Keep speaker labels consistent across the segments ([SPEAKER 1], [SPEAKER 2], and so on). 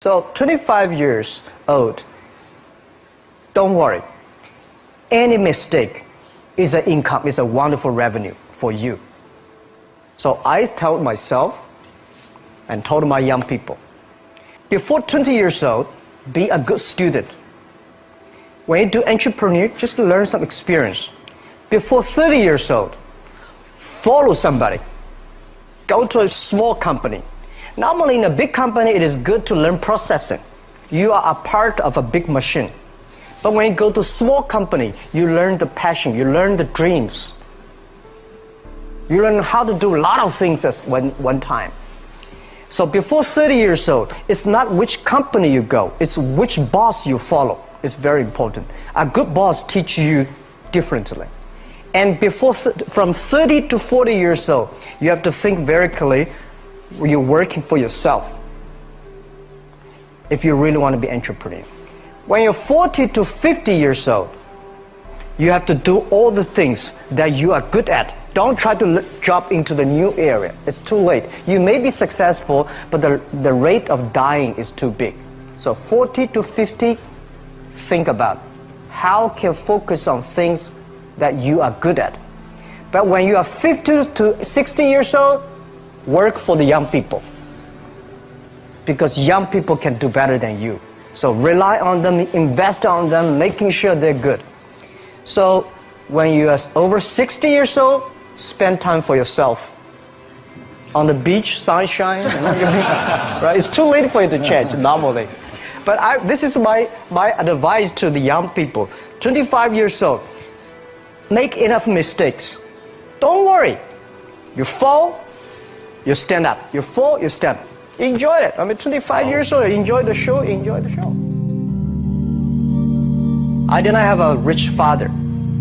[SPEAKER 1] So 25 years old, don't worry. Any mistake is an income, is a wonderful revenue for you. So I told myself and told my young people, before 20 years old, be a good student. When you do entrepreneur, just learn some experience. Before 30 years old, follow somebody. Go to a small company. Normally in a big company, it is good to learn processing. You are a part of a big machine. But when you go to a small company, you learn the passion, you learn the dreams. You learn how to do a lot of things at one time. So before 30 years old, it's not which company you go, it's which boss you follow. It's very important. A good boss teaches you differently. And from 30 to 40 years old, you have to think very clearly, you're working for yourself if you really want to be an entrepreneur. When you're 40 to 50 years old, you have to do all the things that you are good at. Don't try to jump into the new area. It's too late. You may be successful, but the rate of dying is too big. So 40 to 50, think about how can you focus on things that you are good at. But when you are 50 to 60 years old, work for the young people, because young people can do better than you. So rely on them, invest on them, making sure they're good. So when you are over 60 years old, spend time for yourself. On the beach, sunshine, right? It's too late for you to change normally. But this is my advice to the young people. 25 years old, make enough mistakes. Don't worry. You fall, you stand up. You fall, you stand up. Enjoy it. I mean, 25 years old, enjoy the show, enjoy the show. I did not have a rich father.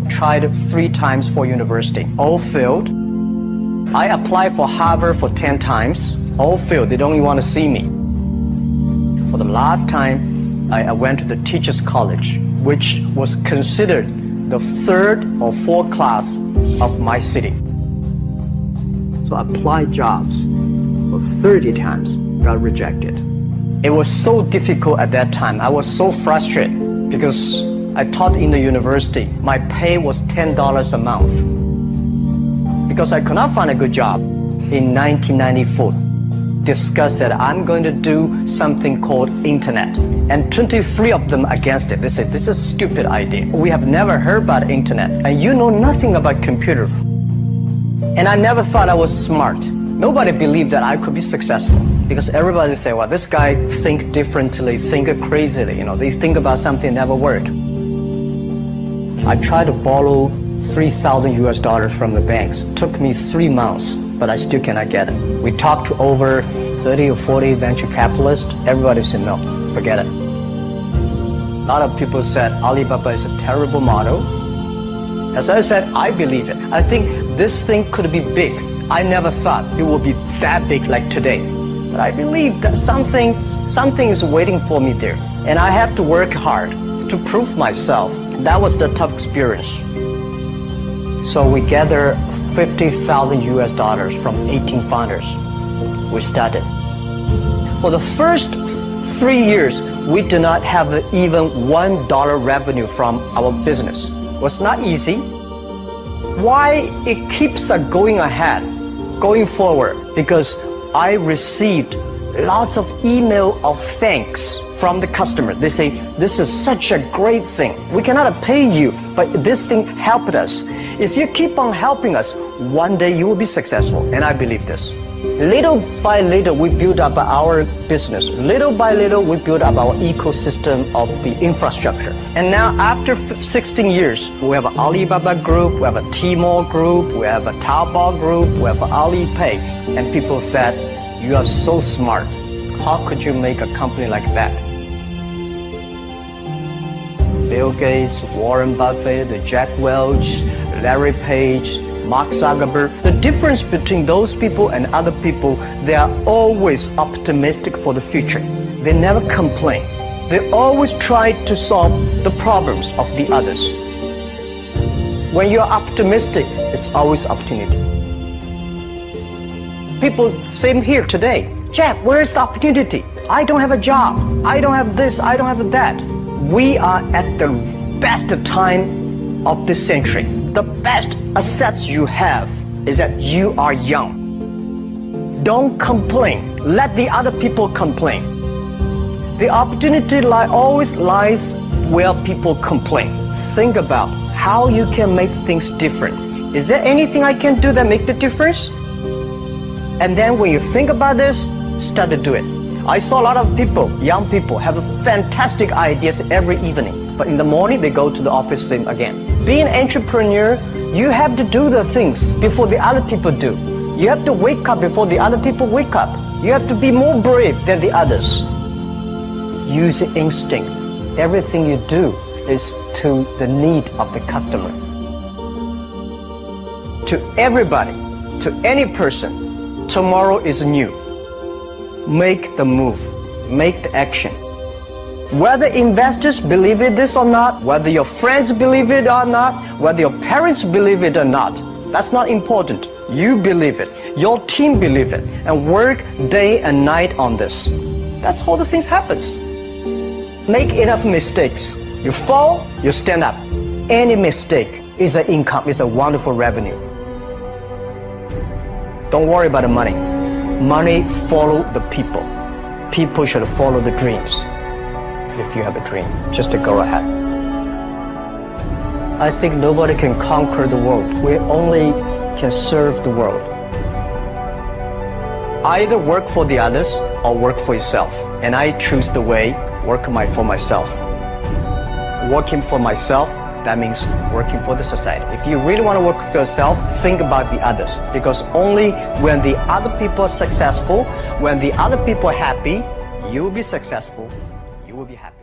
[SPEAKER 1] Tried 3 times for university. All failed. I applied for Harvard for 10 times. All failed. They don't even want to see me. For the last time, I went to the teacher's college, which was considered the 3rd or 4th class of my city. So I applied jobs for 30 times, got rejected. It was so difficult at that time. I was so frustrated because I taught in the university. My pay was $10 a month. Because I could not find a good job in 1994. Discussed that I'm going to do something called internet. And 23 of them against it. They said, this is a stupid idea. We have never heard about internet. And you know nothing about computer. And I never thought I was smart. Nobody believed that I could be successful. Because everybody say, well, this guy think differently, think crazily. You know, they think about something never work. I tried to borrow $3,000 from the banks. Took me 3 months, but I still cannot get it. We talked to over 30 or 40 venture capitalists. Everybody said, no, forget it. A lot of people said Alibaba is a terrible model. As I said, I believe it. I think this thing could be big. I never thought it would be that big like today. But I believe that something is waiting for me there. And I have to work hard to prove myself. That was the tough experience. So we gathered $50,000 from 18 founders. We started. For the first 3 years, we did not have even $1 revenue from our business. It was not easy. Why it keeps going ahead, going forward? Because I received lots of email of thanks from the customer. They say, this is such a great thing. We cannot pay you, but this thing helped us. If you keep on helping us, one day you will be successful. And I believe this. Little by little, we build up our business. Little by little, we build up our ecosystem of the infrastructure. And now, after 16 years, we have an Alibaba group, we have a Tmall group, we have a Taobao group, we have Alipay. And people said, you are so smart. How could you make a company like that? Bill Gates, Warren Buffett, Jack Welch, Larry Page, Mark Zuckerberg. The difference between those people and other people, they are always optimistic for the future. They never complain. They always try to solve the problems of the others. When you're optimistic, it's always opportunity. People, same here today. Jack, where's the opportunity? I don't have a job. I don't have this. I don't have that. We are at the best time of this century. The best assets you have is that you are young. Don't complain. Let the other people complain. The opportunity always lies where people complain. Think about how you can make things different. Is there anything I can do that make the difference? And then when you think about this, start to do it. I saw a lot of people, young people, have fantastic ideas every evening. But in the morning, they go to the office same again. Being an entrepreneur, you have to do the things before the other people do. You have to wake up before the other people wake up. You have to be more brave than the others. Use instinct. Everything you do is to the need of the customer. To everybody, to any person, tomorrow is new. Make the move. Make the action. Whether investors believe in this or not, whether your friends believe it or not, whether your parents believe it or not, that's not important. You believe it. Your team believe it. And work day and night on this. That's how the things happens. Make enough mistakes. You fall, you stand up. Any mistake is an income, is a wonderful revenue. Don't worry about the money. Money follow the people. People should follow the dreams. If you have a dream, just to go ahead. I think nobody can conquer the world. We only can serve the world. Either work for the others or work for yourself. And I choose the way, work for myself. Working for myself, that means working for the society. If you really want to work for yourself, think about the others. Because only when the other people are successful, when the other people are happy, you will be successful, you will be happy.